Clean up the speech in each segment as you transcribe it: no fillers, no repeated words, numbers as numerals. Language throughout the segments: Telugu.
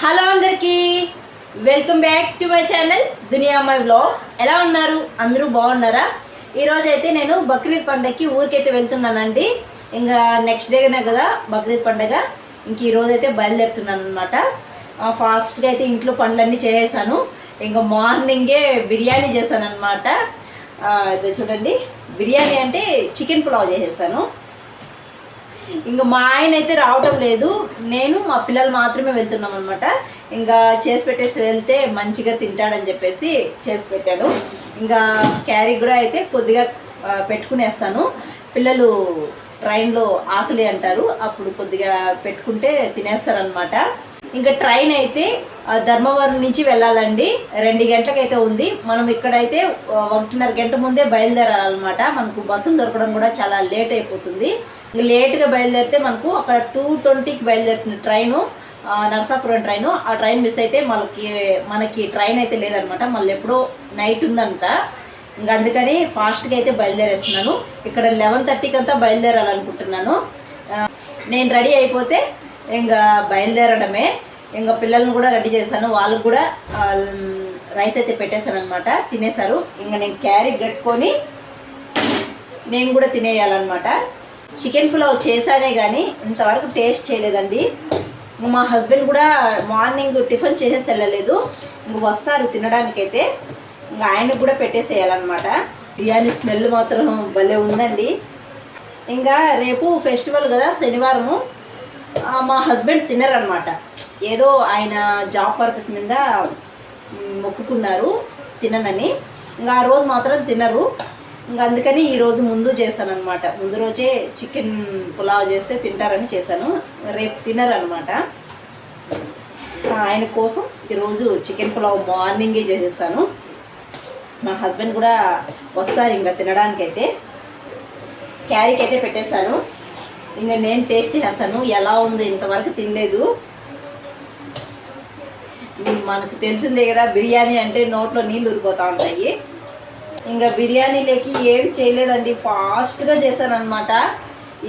హలో అందరికీ welcome back to my channel Duniya my vlogs. ఎలా ఉన్నారు? అందరూ బాగున్నారా? ఈరోజు అయితే నేను బక్రీద్ పండగకి ఊరికైతే వెళ్తున్నానండి. ఇంకా నెక్స్ట్ డేనే కదా బక్రీద్ పండగ. ఇంక ఈరోజు అయితే బయలుదేరుతున్నాను అనమాట. ఫాస్ట్గా అయితే ఇంట్లో పనులన్నీ చేసేసాను. ఇంకా మార్నింగే బిర్యానీ చేశాను అనమాట. చూడండి, బిర్యానీ అంటే చికెన్ పులావ్ చేసేసాను. ఇంకా మా ఆయన అయితే రావటం లేదు, నేను మా పిల్లలు మాత్రమే వెళ్తున్నాం అనమాట. ఇంకా చేసి పెట్టేసి వెళ్తే మంచిగా తింటాడని చెప్పేసి చేసి పెట్టాను. ఇంకా క్యారీ కూడా అయితే కొద్దిగా పెట్టుకునేస్తాను. పిల్లలు ట్రైన్లో ఆకలి అంటారు, అప్పుడు కొద్దిగా పెట్టుకుంటే తినేస్తారనమాట. ఇంకా ట్రైన్ అయితే ధర్మవరం నుంచి వెళ్ళాలండి. 2 గంటలకైతే ఉంది. మనం ఇక్కడైతే 1:30 గంట ముందే బయలుదేరాలన్నమాట. మనకు బస్సులు దొరకడం కూడా చాలా లేట్ అయిపోతుంది. లేట్గా బయలుదేరితే మనకు అక్కడ 2:20కి బయలుదేరుతుంది ట్రైను, నరసాపురం ట్రైను. ఆ ట్రైన్ మిస్ అయితే మనకి ట్రైన్ అయితే లేదనమాట. మళ్ళీ ఎప్పుడో నైట్ ఉందంట. ఇంకా అందుకని ఫాస్ట్గా అయితే బయలుదేరేస్తున్నాను. ఇక్కడ 11:30కి అంతా బయలుదేరాలనుకుంటున్నాను. నేను రెడీ అయిపోతే ఇంకా బయలుదేరడమే. ఇంకా పిల్లల్ని కూడా రెడీ చేశాను, వాళ్ళకు కూడా రైస్ అయితే పెట్టేశాను అనమాట. తినేశారు. ఇంకా నేను క్యారీ కట్టుకొని నేను కూడా తినేయాలన్నమాట. చికెన్ పులావ్ చేశానే కానీ ఇంతవరకు టేస్ట్ చేయలేదండి. మా హస్బెండ్ కూడా మార్నింగ్ టిఫిన్ చేసేసి వెళ్ళలేదు. ఇంక వస్తారు తినడానికైతే. ఇంకా ఆయనకు కూడా పెట్టేసేయాలన్నమాట. బిర్యానీ స్మెల్ మాత్రం భలే ఉందండి. ఇంకా రేపు ఫెస్టివల్ కదా, శనివారము. మా హస్బెండ్ తినరనమాట. ఏదో ఆయన జాబ్ పర్పస్ మీద మొక్కుకున్నారు తిననని. ఇంకా ఆ రోజు మాత్రం తినరు. ఇంకా అందుకని ఈరోజు ముందు చేశాను అనమాట. ముందు రోజే చికెన్ పులావ్ చేస్తే తింటారని చేశాను. రేపు తినరు అనమాట. ఆయన కోసం ఈరోజు చికెన్ పులావ్ మార్నింగే చేసేసాను. మా హస్బెండ్ కూడా వస్తారు ఇంకా తినడానికైతే. క్యారీకి అయితే పెట్టేశాను. ఇంకా నేను టేస్ట్ చేస్తాను ఎలా ఉంది. ఇంతవరకు తినలేదు. మనకు తెలిసిందే కదా, బిర్యానీ అంటే నోట్లో నీళ్ళు ఊరిపోతూ ఉంటాయి. ఇంకా బిర్యానీలోకి ఏం చేయలేదండి, ఫాస్ట్గా చేశాను అనమాట.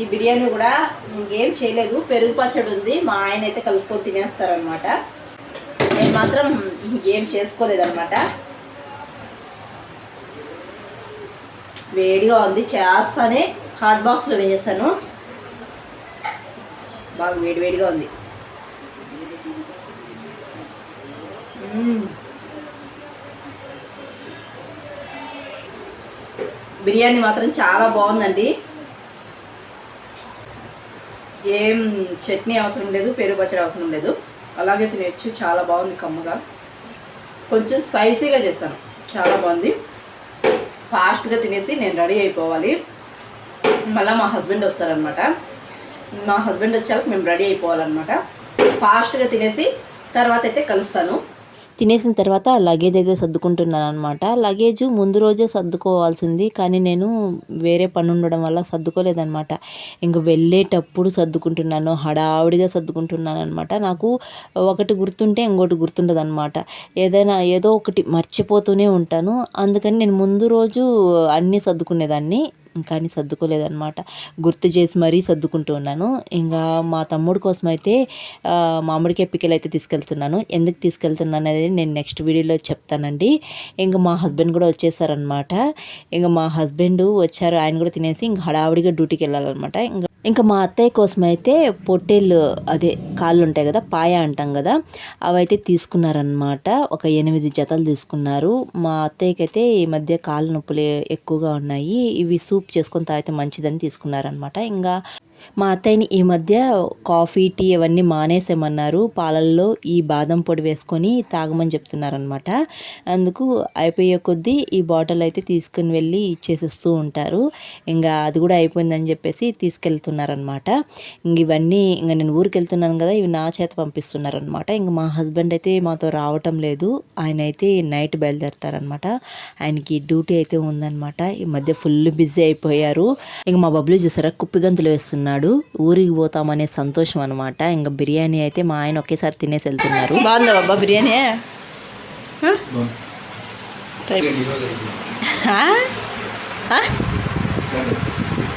ఈ బిర్యానీ కూడా ఇంకేం చేయలేదు. పెరుగు పచ్చడి ఉంది, మా ఆయన అయితే కలుపుకొని తినేస్తారనమాట. నేను మాత్రం ఇంకేం చేసుకోలేదన్నమాట. వేడిగా ఉంది, చేస్తానే హాట్ బాక్స్లో వేసేసాను. బాగా వేడివేడిగా ఉంది. బిర్యానీ మాత్రం చాలా బాగుందండి. ఏం చట్నీ అవసరం లేదు, పెరుగు పచ్చడి అవసరం లేదు, అలాగే తినేయచ్చు. చాలా బాగుంది, కమ్మగా. కొంచెం స్పైసీగా చేస్తాను, చాలా బాగుంది. ఫాస్ట్గా తినేసి నేను రెడీ అయిపోవాలి. మళ్ళీ మా హస్బెండ్ వస్తారనమాట. మా హస్బెండ్ వచ్చాక మేము రెడీ అయిపోవాలన్నమాట. ఫాస్ట్గా తినేసి తర్వాత అయితే కలుస్తాను. తినేసిన తర్వాత లగేజ్ అయితే సర్దుకుంటున్నాను అనమాట. లగేజ్ ముందు రోజే సర్దుకోవాల్సింది, కానీ నేను వేరే పని ఉండడం వల్ల సర్దుకోలేదనమాట. ఇంక వెళ్ళేటప్పుడు సర్దుకుంటున్నాను, హడావుడిగా సర్దుకుంటున్నాను అనమాట. నాకు ఒకటి గుర్తుంటే ఇంకోటి గుర్తుండదు అనమాట. ఏదో ఒకటి మర్చిపోతూనే ఉంటాను. అందుకని నేను ముందు రోజు అన్నీ సర్దుకునేదాన్ని, కానీ సర్దుకోలేదన్నమాట. గుర్తు చేసి మరీ సర్దుకుంటూ ఉన్నాను. ఇంకా మా తమ్ముడు కోసం అయితే మామిడికాయ పిక్కలు అయితే తీసుకెళ్తున్నాను. ఎందుకు తీసుకెళ్తున్నాను అనేది నేను నెక్స్ట్ వీడియోలో చెప్తానండి. ఇంకా మా హస్బెండ్ కూడా వచ్చేసారనమాట. ఇంకా మా హస్బెండ్ వచ్చారు, ఆయన కూడా తినేసి ఇంక హడావుడిగా డ్యూటీకి వెళ్ళాలన్నమాట. ఇంకా మా అత్తయ్య కోసం అయితే పొట్టేళ్ళు, అదే కాళ్ళు ఉంటాయి కదా, పాయ అంటాం కదా, అవైతే తీసుకున్నారనమాట. ఒక 8 జతలు తీసుకున్నారు. మా అత్తయ్యకి అయితే ఈ మధ్య కాళ్ళ నొప్పులు ఎక్కువగా ఉన్నాయి, ఇవి సూప్ చేసుకొని తాగితే మంచిదని తీసుకున్నారనమాట. ఇంకా మా అత్తయ్యని ఈ మధ్య కాఫీ, టీ అవన్నీ మానేసేమన్నారు. పాలల్లో ఈ బాదం పొడి వేసుకొని తాగమని చెప్తున్నారనమాట. అందుకు అయిపోయే కొద్దీ ఈ బాటిల్ అయితే తీసుకుని వెళ్ళి ఇచ్చేసేస్తూ ఉంటారు. ఇంకా అది కూడా అయిపోయిందని చెప్పేసి తీసుకెళ్తున్నారనమాట. ఇంక ఇవన్నీ ఇంకా నేను ఊరికి వెళ్తున్నాను కదా, ఇవి నా చేత పంపిస్తున్నారనమాట. ఇంక మా హస్బెండ్ అయితే మాతో రావటం లేదు. ఆయన అయితే నైట్ బయలుదేరుతారనమాట. ఆయనకి డ్యూటీ అయితే ఉందనమాట. ఈ మధ్య ఫుల్ బిజీ అయిపోయారు. ఇంక మా బబ్లు చూసారా, కుప్పిగంతులు వేస్తున్నాడు. ఊరికి పోతామనే సంతోషం అనమాట. ఇంకా బిర్యానీ అయితే మా ఆయన ఒకేసారి తినేసి వెళ్తున్నారు. బాగుందా బాబా బిర్యానీ?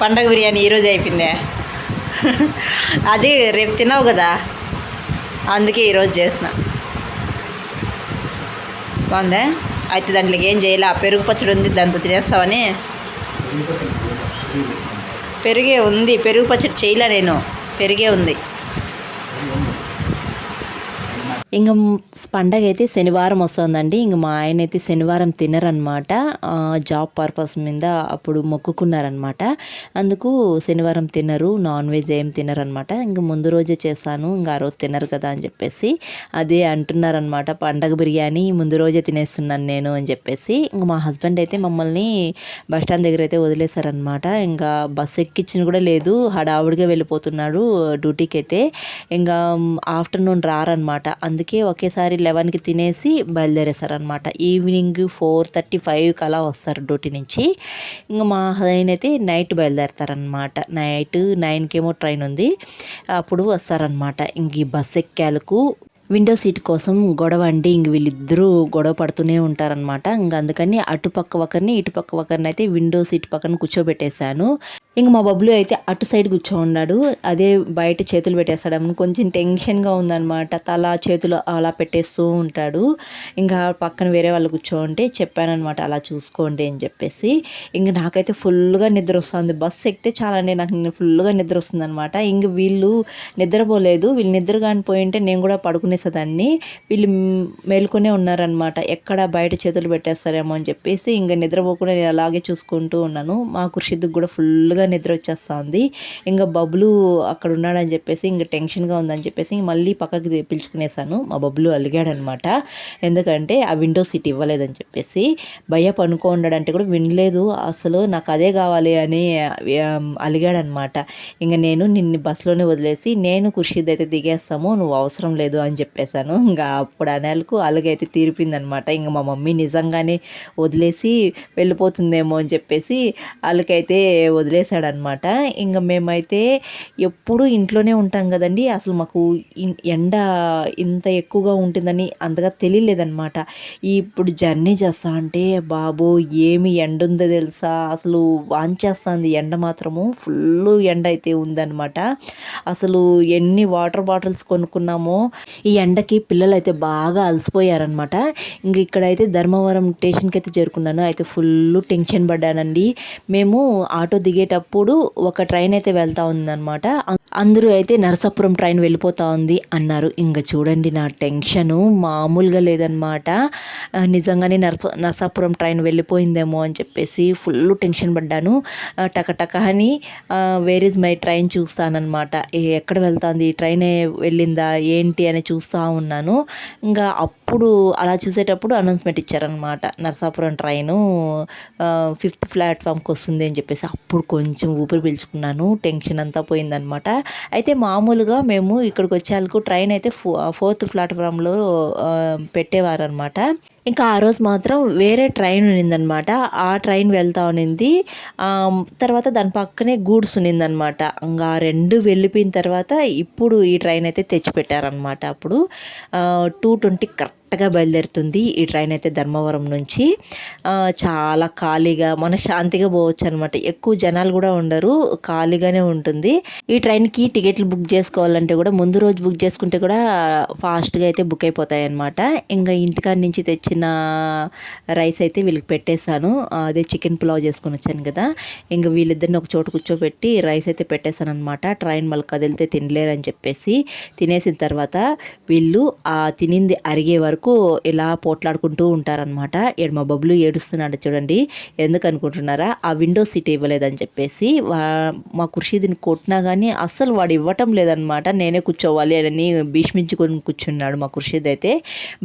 పండగ బిర్యానీ ఈరోజు అయిపోయిందే. అది రేపు తిన్నావు కదా. అందుకే ఈరోజు చేసిన. బాగుందా? అయితే దాంట్లోకి ఏం చేయాలి, పెరుగు పచ్చడి ఉంది దాంతో తినేస్తామని. పెరుగే ఉంది, పెరుగు పచ్చడి చేయలే నేను, పెరిగే ఉంది. ఇంక పండగ అయితే శనివారం వస్తుందండి. ఇంక మా ఆయన అయితే శనివారం తినరనమాట. జాబ్ పర్పస్ మీద అప్పుడు మొక్కుకున్నారనమాట. అందుకు శనివారం తినరు, నాన్ వెజ్ ఏం తినరనమాట. ఇంక ముందు రోజే చేస్తాను, ఇంకా ఆ రోజు తినరు కదా అని చెప్పేసి అదే అంటున్నారనమాట. పండగ బిర్యానీ ముందు రోజే తినేస్తున్నాను నేను అని చెప్పేసి. ఇంక మా హస్బెండ్ అయితే మమ్మల్ని బస్ స్టాండ్ దగ్గర అయితే వదిలేశారనమాట. ఇంకా బస్సు ఎక్కించిన కూడా లేదు, హడావుడిగా వెళ్ళిపోతున్నాడు డ్యూటీకి అయితే. ఇంకా ఆఫ్టర్నూన్ రారనమాట. అందుకే ఒకేసారి 11కి తినేసి బయలుదేరేశారనమాట. ఈవినింగ్ 4:35 అలా వస్తారు డ్యూటీ నుంచి. ఇంకా మా ఆయన అయితే నైట్ బయలుదేరతారనమాట. నైట్ 9కేమో ట్రైన్ ఉంది, అప్పుడు వస్తారనమాట. ఇంక ఈ బస్ ఎక్కాలకు విండో సీట్ కోసం గొడవ అండి. ఇంక వీళ్ళిద్దరూ గొడవ పడుతూనే ఉంటారనమాట. ఇంక అందుకని అటుపక్క ఒకరిని ఇటుపక్క ఒకరిని అయితే విండో సీట్ పక్కన కూర్చోబెట్టేశాను. ఇంక మా బబ్లు అయితే అటు సైడ్ కూర్చోన్నాడు, అదే బయట చేతులు పెట్టేస్తాడు. కొంచెం టెన్షన్గా ఉందన్నమాట, తల చేతులు అలా పెట్టేస్తూ ఉంటాడు. ఇంకా పక్కన వేరే వాళ్ళు కూర్చోంటే చెప్పానమాట, అలా చూసుకోండి అని చెప్పేసి. ఇంక నాకైతే ఫుల్గా నిద్ర వస్తుంది. బస్సు ఎక్కితే చాలండి నాకు ఫుల్గా నిద్ర వస్తుంది అనమాట. ఇంక వీళ్ళు నిద్రపోలేదు, వీళ్ళు నిద్ర కానీ పోయింటే నేను కూడా పడుకునేసేదాన్ని. వీళ్ళు మేలుకొనే ఉన్నారనమాట, ఎక్కడ బయట చేతులు పెట్టేస్తారేమో అని చెప్పేసి. ఇంకా నిద్రపోకుండా నేను అలాగే చూసుకుంటూ ఉన్నాను. మా ఖుర్షిద్కి కూడా ఫుల్గా నిద్ర వచ్చేస్తుంది. ఇంకా బబ్లు అక్కడ ఉన్నాడని చెప్పేసి ఇంకా టెన్షన్గా ఉందని చెప్పేసి మళ్ళీ పక్కకి పిలుచుకునేసాను. మా బబ్లు అలిగాడనమాట, ఎందుకంటే ఆ విండో సీట్ ఇవ్వలేదని చెప్పేసి. భయ్య పనుకో ఉన్నాడంటే కూడా వినలేదు అసలు, నాకు అదే కావాలి అని అలిగాడనమాట. ఇంకా నేను నిన్ను బస్సులోనే వదిలేసి నేను ఖుర్షిద్ అయితే దిగేస్తాము, నువ్వు అవసరం లేదు అని చెప్పేశాను. ఇంకా అప్పుడు అనేలకు అలుగైతే తీరిపోయిందనమాట. ఇంకా మా మమ్మీ నిజంగానే వదిలేసి వెళ్ళిపోతుందేమో అని చెప్పేసి వాళ్ళకైతే వదిలేశాడనమాట. ఇంకా మేమైతే ఎప్పుడూ ఇంట్లోనే ఉంటాం కదండి, అసలు మాకు ఎండ ఇంత ఎక్కువగా ఉంటుందని అంతగా తెలియలేదన్నమాట. ఇప్పుడు జర్నీ చేస్తా అంటే బాబో ఏమి ఎండ ఉందో తెలుసా, అసలు వాంచేస్తుంది ఎండ, మాత్రము ఫుల్ ఎండ అయితే ఉందన్నమాట. అసలు ఎన్ని వాటర్ బాటిల్స్ కొనుక్కున్నామో ఈ ఎండకి. పిల్లలు అయితే బాగా అలసిపోయారనమాట. ఇంక ఇక్కడైతే ధర్మవరం స్టేషన్కి అయితే చేరుకున్నాను. అయితే ఫుల్ టెన్షన్ పడ్డానండి. మేము ఆటో దిగేటప్పుడు ఒక ట్రైన్ అయితే వెళ్తా ఉందన్నమాట. అందరూ అయితే నరసాపురం ట్రైన్ వెళ్ళిపోతా ఉంది అన్నారు. ఇంకా చూడండి నా టెన్షను మామూలుగా లేదనమాట. నిజంగానే నరసాపురం ట్రైన్ వెళ్ళిపోయిందేమో అని చెప్పేసి ఫుల్ టెన్షన్ పడ్డాను. టకటక అని వేర్ ఇస్ మై ట్రైన్ చూస్తానన్నమాట, ఎక్కడ వెళ్తుంది, ట్రైన్ వెళ్ళిందా ఏంటి అని చూస్తూ ఉన్నాను. ఇంకా అప్పుడు అలా చూసేటప్పుడు అనౌన్స్మెంట్ ఇచ్చారనమాట, నరసాపురం ట్రైను 5th ప్లాట్ఫామ్కి వస్తుంది అని చెప్పేసి. అప్పుడు కొంచెం ఊపిరి పీల్చుకున్నాను, టెన్షన్ అంతా పోయిందనమాట. అయితే మామూలుగా మేము ఇక్కడికి వచ్చేందుకు ట్రైన్ అయితే 4th ప్లాట్ఫామ్లో పెట్టేవారనమాట. ఇంకా ఆ రోజు మాత్రం వేరే ట్రైన్ ఉన్నిందనమాట, ఆ ట్రైన్ వెళ్తా ఉన్నింది. తర్వాత దాని పక్కనే గూడ్స్ ఉన్నిందనమాట. ఇంకా 2 వెళ్ళిపోయిన తర్వాత ఇప్పుడు ఈ ట్రైన్ అయితే తెచ్చిపెట్టారనమాట. అప్పుడు 2:20 కరెక్ట్గా బయలుదేరుతుంది ఈ ట్రైన్ అయితే ధర్మవరం నుంచి. చాలా ఖాళీగా మనశ్శాంతిగా పోవచ్చు అనమాట, ఎక్కువ జనాలు కూడా ఉండరు, ఖాళీగానే ఉంటుంది. ఈ ట్రైన్కి టికెట్లు బుక్ చేసుకోవాలంటే కూడా ముందు రోజు బుక్ చేసుకుంటే కూడా ఫాస్ట్గా అయితే బుక్ అయిపోతాయి అనమాట. ఇంకా ఇంటికాడ నుంచి తెచ్చిన రైస్ అయితే వీళ్ళకి పెట్టేశాను, అదే చికెన్ పులావ్ చేసుకొని వచ్చాను కదా. ఇంకా వీళ్ళిద్దరిని ఒక చోటు కూర్చోబెట్టి రైస్ అయితే పెట్టేశాను అనమాట. ట్రైన్ మళ్ళీ కదిలితే తినలేరని చెప్పేసి. తినేసిన తర్వాత వీళ్ళు ఆ తినింది అరిగే వరకు ఇలా పోట్లాడుకుంటూ ఉంటారనమాట. మా బబ్లు ఏడుస్తున్నాడు చూడండి, ఎందుకు అనుకుంటున్నారా, ఆ విండో సీట్ ఇవ్వలేదని చెప్పేసి. మా ఖుర్షీద్ని కొట్టినా కానీ అస్సలు వాడు ఇవ్వటం లేదనమాట, నేనే కూర్చోవాలి అని భీష్మించుకొని కూర్చున్నాడు మా ఖుర్షీద్ అయితే.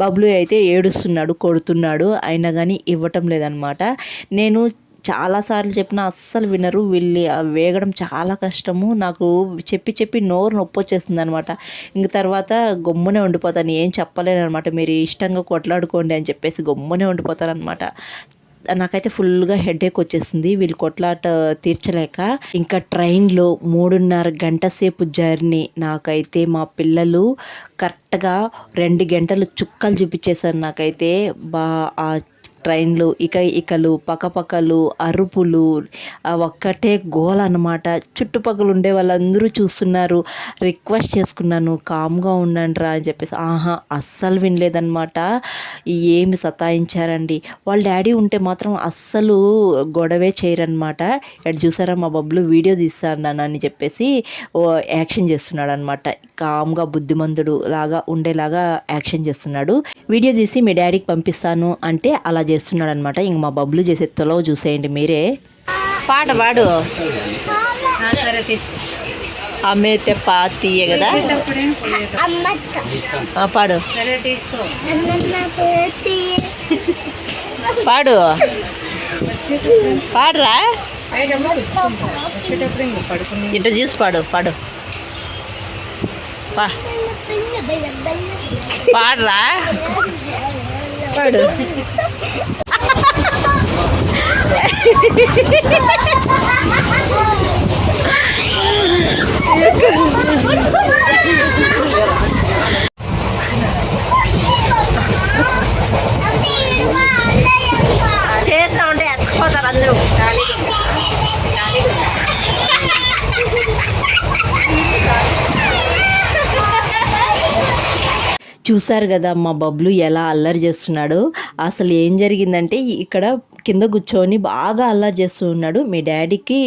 బబ్లు అయితే ఏడుస్తున్నాడు, కొడుతున్నాడు, అయినా కానీ ఇవ్వటం లేదనమాట. నేను చాలాసార్లు చెప్పినా అస్సలు వినరు, వీళ్ళు వేగడం చాలా కష్టము. నాకు చెప్పి చెప్పి నోరు నొప్పి వచ్చేస్తుంది అనమాట. ఇంక తర్వాత గమ్మునే ఉండిపోతాను, ఏం చెప్పలేను అనమాట. మీరు ఇష్టంగా కొట్లాడుకోండి అని చెప్పేసి గమ్మునే ఉండిపోతాను అనమాట. నాకైతే ఫుల్గా హెడేక్ వచ్చేసింది వీళ్ళు కొట్లాట తీర్చలేక. ఇంకా ట్రైన్లో 3.5 గంట సేపు జర్నీ. నాకైతే మా పిల్లలు కరెక్ట్గా 2 గంటలు చుక్కలు చూపించేశారు నాకైతే. ఆ ట్రైన్లు ఇకలు పక్కపక్కలు అరుపులు ఒక్కటే గోల అన్నమాట. చుట్టుపక్కల ఉండే వాళ్ళందరూ చూస్తున్నారు. రిక్వెస్ట్ చేసుకున్నాను కామ్గా ఉండండి రా అని చెప్పేసి. అస్సలు వినలేదన్నమాట. ఏమి సతాయించారండి. వాళ్ళ డాడీ ఉంటే మాత్రం అస్సలు గొడవే చేయరనమాట. ఎటు చూసారా మా బబ్లు వీడియో తీస్తాను అని చెప్పేసి యాక్షన్ చేస్తున్నాడు అనమాట. కామ్గా బుద్ధిమంతుడు లాగా ఉండేలాగా యాక్షన్ చేస్తున్నాడు. వీడియో తీసి మీ డాడీకి పంపిస్తాను అంటే అలా చేస్తున్నాడు అనమాట. ఇంక మా బబ్లు చేసే తొలవ చూసేయండి మీరే. పాట పాడు. సరే తీసుకో. అమ్మైతే పాతీయే కదా పాడు. సరే తీసుకో. పాడు పాడరా. ఇట్ట చూసి పాడు పాడు పాడరా పాడు. చేస్తా ఉంటే ఎత్తుకుపోతారు అందరూ. చూసారు కదా మా బబ్లు ఎలా అల్లరి చేస్తున్నాడు. అసలు ఏం జరిగిందంటే ఇక్కడ కింద కూర్చొని బాగా అల్లరి చేస్తూ ఉన్నాడు. మీ డాడీకి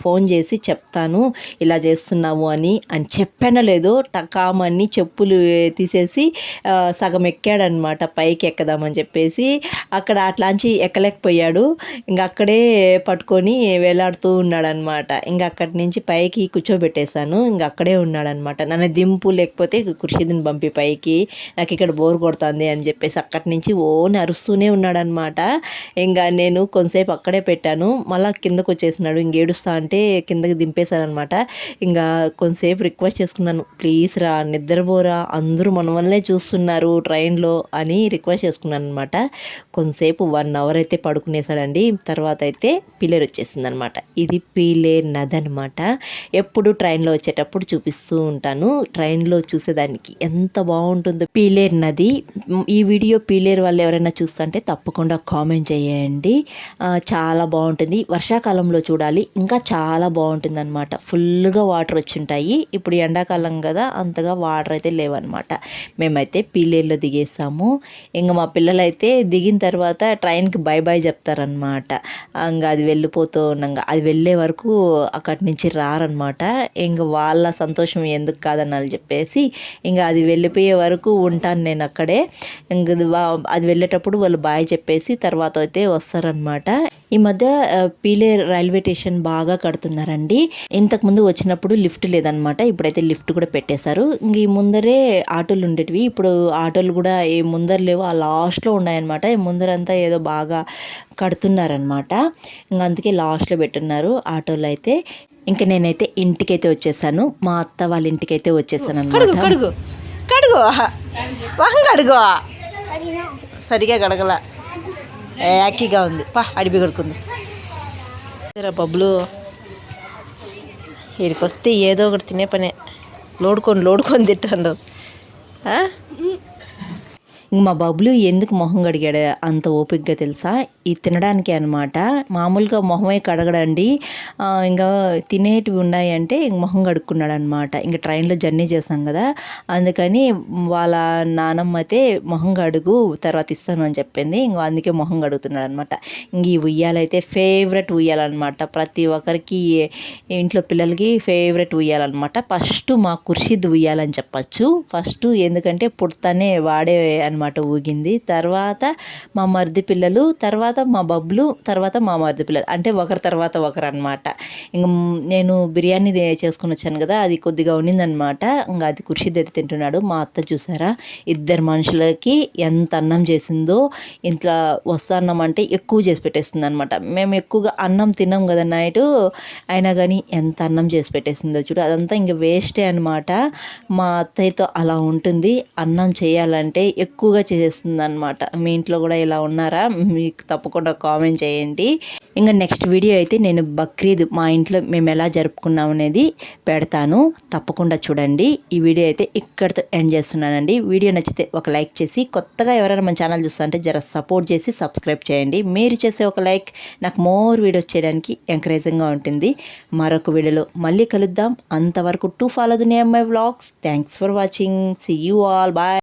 ఫోన్ చేసి చెప్తాను ఇలా చేస్తున్నాము అని చెప్పానో లేదో టకామని చెప్పులు తీసేసి సగం ఎక్కాడనమాట. పైకి ఎక్కదామని చెప్పేసి అక్కడ అట్లాంచి ఎక్కలేకపోయాడు. ఇంకా అక్కడే పట్టుకొని వేలాడుతూ ఉన్నాడనమాట. ఇంకా అక్కడి నుంచి పైకి కూర్చోబెట్టేశాను. ఇంకా అక్కడే ఉన్నాడనమాట. నన్ను దింపు లేకపోతే ఖుర్షీద్ని పంపి పైకి, నాకు ఇక్కడ బోర్ కొడుతుంది అని చెప్పేసి అక్కడి నుంచి ఓని అరుస్తూనే ఉన్నాడనమాట. ఇంకా నేను కొంతసేపు అక్కడే పెట్టాను. మళ్ళీ కిందకు వచ్చేసినాడు. ఇంక ఏడుస్తా అంటే కిందకి దింపేశాను అనమాట. ఇంకా కొంతసేపు రిక్వెస్ట్ చేసుకున్నాను, ప్లీజ్ రా నిద్రపోరా, అందరూ మన వల్లే చూస్తున్నారు ట్రైన్లో అని రిక్వెస్ట్ చేసుకున్నాను అనమాట. కొంతసేపు 1 అవర్ అయితే పడుకునేసాడండి. తర్వాత అయితే పిల్లర్ వచ్చేసింది అనమాట. ఇది పీలేర్ నది అనమాట. ఎప్పుడు ట్రైన్లో వచ్చేటప్పుడు చూపిస్తూ ఉంటాను. ట్రైన్లో చూసేదానికి ఎంత బాగుంటుందో పీలేర్ నది. ఈ వీడియో పీలేర్ వాళ్ళు ఎవరైనా చూస్తుంటే తప్పకుండా కామెంట్ చేయండి. చాలా బాగుంటుంది. వర్షాకాలంలో చూడాలి, ఇంకా చాలా బాగుంటుంది అనమాట. ఫుల్గా వాటర్ వచ్చింటాయి. ఇప్పుడు ఎండాకాలం కదా, అంతగా వాటర్ అయితే లేవన్నమాట. మేమైతే పీలేరులో దిగేసాము. ఇంకా మా పిల్లలైతే దిగిన తర్వాత ట్రైన్కి బై బై చెప్తారనమాట. ఇంకా అది వెళ్ళిపోతూ ఉన్నాగా అది వెళ్ళే వరకు అక్కడి నుంచి రారనమాట. ఇంకా వాళ్ళ సంతోషం ఎందుకు కాదని చెప్పేసి ఇంకా అది వెళ్ళిపోయే వరకు ఉంటాను నేను అక్కడే. ఇంకా అది వెళ్ళేటప్పుడు వాళ్ళు బాయ్ చెప్పేసి తర్వాత అయితే వస్తారనమాట. ఈ మధ్య పీలేర్ రైల్వే స్టేషన్ బాగా కడుతున్నారండి. ఇంతకుముందు వచ్చినప్పుడు లిఫ్ట్ లేదనమాట. ఇప్పుడైతే లిఫ్ట్ కూడా పెట్టేశారు. ఇంక ఈ ముందరే ఆటోలు ఉండేటివి, ఇప్పుడు ఆటోలు కూడా ఏ ముందర లేవు, ఆ లాస్ట్లో ఉన్నాయన్నమాట. ఈ ముందరంతా ఏదో బాగా కడుతున్నారనమాట. ఇంకా అందుకే లాస్ట్లో పెట్టున్నారు ఆటోలు అయితే. ఇంకా నేనైతే ఇంటికైతే వచ్చేసాను. మా అత్త వాళ్ళ ఇంటికైతే వచ్చేసాను అనమాట. కడుగు కడుగు కడుగు సరిగా కడగల, యాకీగా ఉంది. అడిపి కడుకుంది బబ్బులు. వీడికి వస్తే ఏదో ఒకటి తినే పనే, లోడుకొని తింటాడు. ఇంక మా బబ్బులు ఎందుకు మొహం కడిగాడు అంత ఓపికగా తెలుసా? ఇది తినడానికి అనమాట. మామూలుగా మొహమే కడగడండి. ఇంకా తినేటివి ఉన్నాయంటే ఇంక మొహం కడుక్కున్నాడు అనమాట. ఇంక ట్రైన్లో జర్నీ చేసాం కదా, అందుకని వాళ్ళ నానమ్మ అయితే మొహం కడుగు తర్వాత ఇస్తాను అని చెప్పింది. ఇంక అందుకే మొహం కడుగుతున్నాడు అనమాట. ఇంక ఈ ఉయ్యాలైతే ఫేవరెట్ ఉయ్యాలన్నమాట. ప్రతి ఒక్కరికి ఇంట్లో పిల్లలకి ఫేవరెట్ ఉయ్యాలన్నమాట. ఫస్ట్ మా ఖుర్షీద్ ఉయ్యాలని చెప్పచ్చు. ఫస్ట్ ఎందుకంటే పుడతానే వాడే అనమాట ఊగింది. తర్వాత మా మరిది పిల్లలు, తర్వాత మా బబ్లు, తర్వాత మా మరిది పిల్లలు, అంటే ఒకరి తర్వాత ఒకరు అనమాట. ఇంక నేను బిర్యానీ చేసుకుని వచ్చాను కదా, అది కొద్దిగా ఉన్నిందనమాట. ఇంకా అది ఖుర్షీద్ అయితే తింటున్నాడు. మా అత్త చూసారా, 2 మనుషులకి ఎంత అన్నం చేసిందో. ఇంట్లో వస్తాన్నం అంటే ఎక్కువ చేసి పెట్టేస్తుంది అనమాట. మేము ఎక్కువగా అన్నం తిన్నాం కదా నైట్, అయినా కానీ ఎంత అన్నం చేసి పెట్టేసిందో చూడు. అదంతా ఇంక వేస్టే అనమాట. మా అత్తయ్యతో అలా ఉంటుంది. అన్నం చేయాలంటే ఎక్కువ ఎక్కువగా చేస్తుంది అనమాట. మీ ఇంట్లో కూడా ఇలా ఉన్నారా? మీకు తప్పకుండా కామెంట్ చేయండి. ఇంకా నెక్స్ట్ వీడియో అయితే నేను బక్రీద్ మా ఇంట్లో మేము ఎలా జరుపుకున్నాం అనేది పెడతాను, తప్పకుండా చూడండి. ఈ వీడియో అయితే ఇక్కడితో ఎండ్ చేస్తున్నానండి. వీడియో నచ్చితే ఒక లైక్ చేసి, కొత్తగా ఎవరైనా మన ఛానల్ చూస్తుంటే జర సపోర్ట్ చేసి సబ్స్క్రైబ్ చేయండి. మీరు చేసే ఒక లైక్ నాకు మోర్ వీడియోస్ చేయడానికి ఎంకరేజింగ్గా ఉంటుంది. మరొక వీడియోలో మళ్ళీ కలుద్దాం. అంతవరకు టు ఫాలో దునియా అమ్మాయి vlogs. Thanks for watching. See you all. Bye.